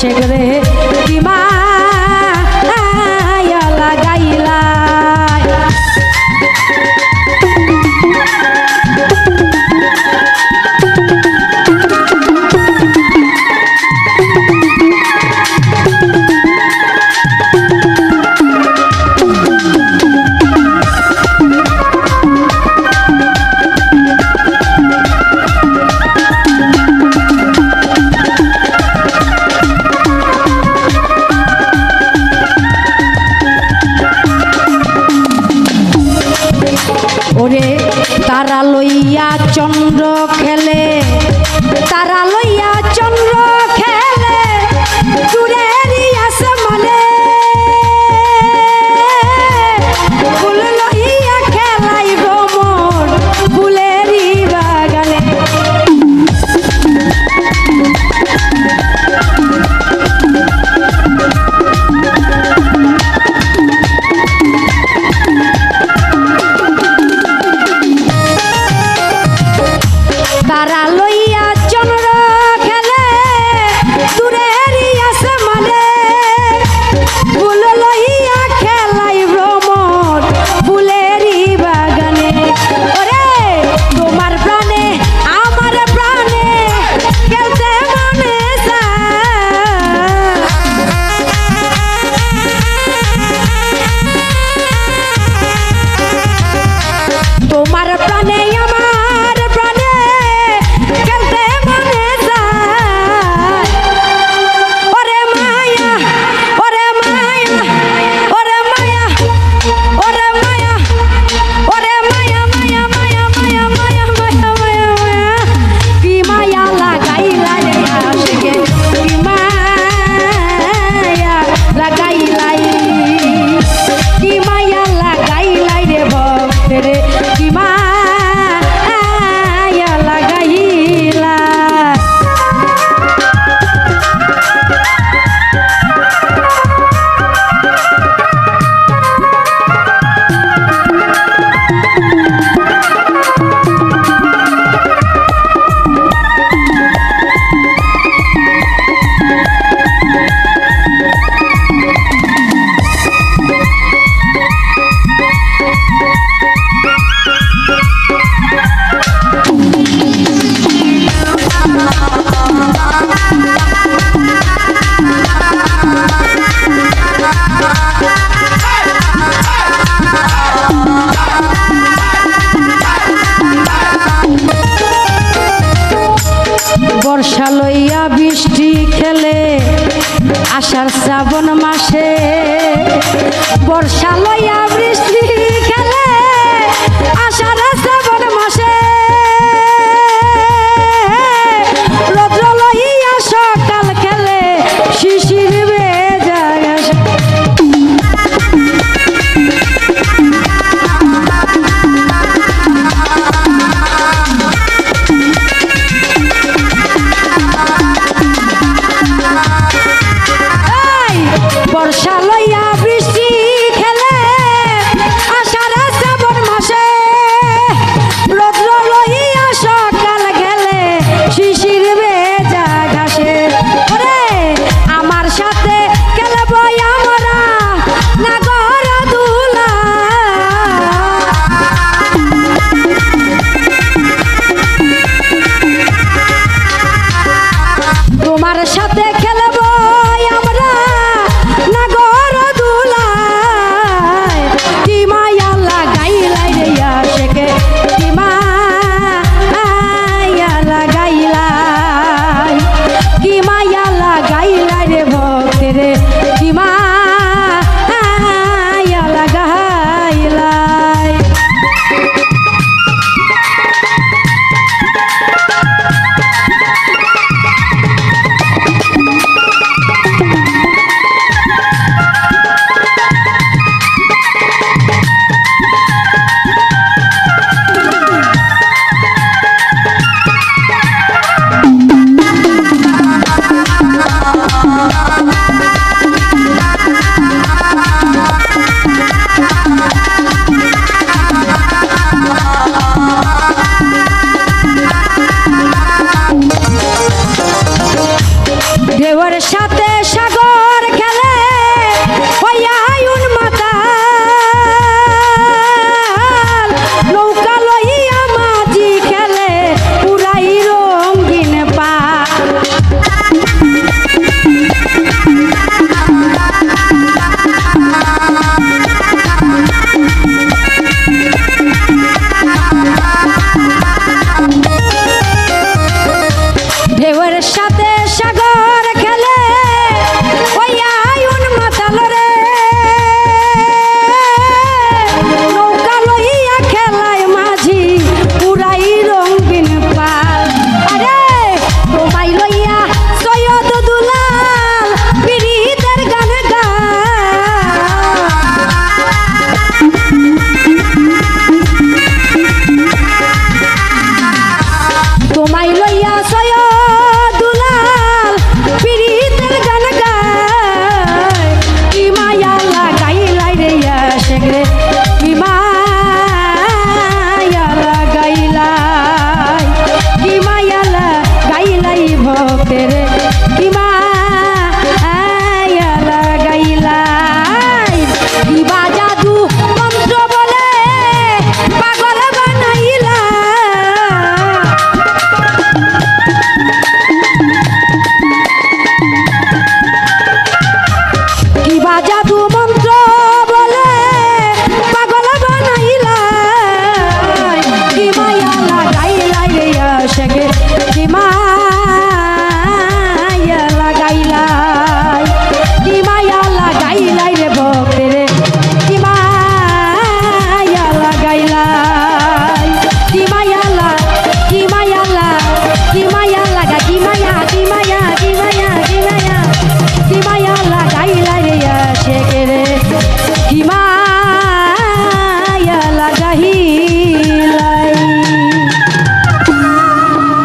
আশেক রে কি মায়া লাগাইলা ওরে তারা লইয়া চন্দ্র খেলে তারা লইয়া চন্দ্র খেলে দূরেরই আসমানে ফুল লইয়া খেলাই ভ্রমণ ফুলেরই বাগানে তারা লইয়া চন্দ্র খেলে দূরেরই আসমানে ফুল লইয়া খেলাই ভ্রমণ ফুলেরই বাগানে ওরে তোমার প্রাণে আমার প্রাণে খেলতে মনে তোমার প্রাণে আমার প্রাণে খেলতে মনে যায় ওরে মায়া ওরে মায়া ওরে মায়া ওরে মায়া ওরে মায়া মায়া মায়া মায়া মায়া মায়া মায়া মায়া কি মায়া লাগাইলা রে আশিকে কি মায়া লাগাইলা কি মায়া লাগাইলা রে ভক্ত রে কি মায়া লাগাইলা বর্ষা লইয়া বৃষ্টি খেলে আষাঢ় শ্রাবণ মাসে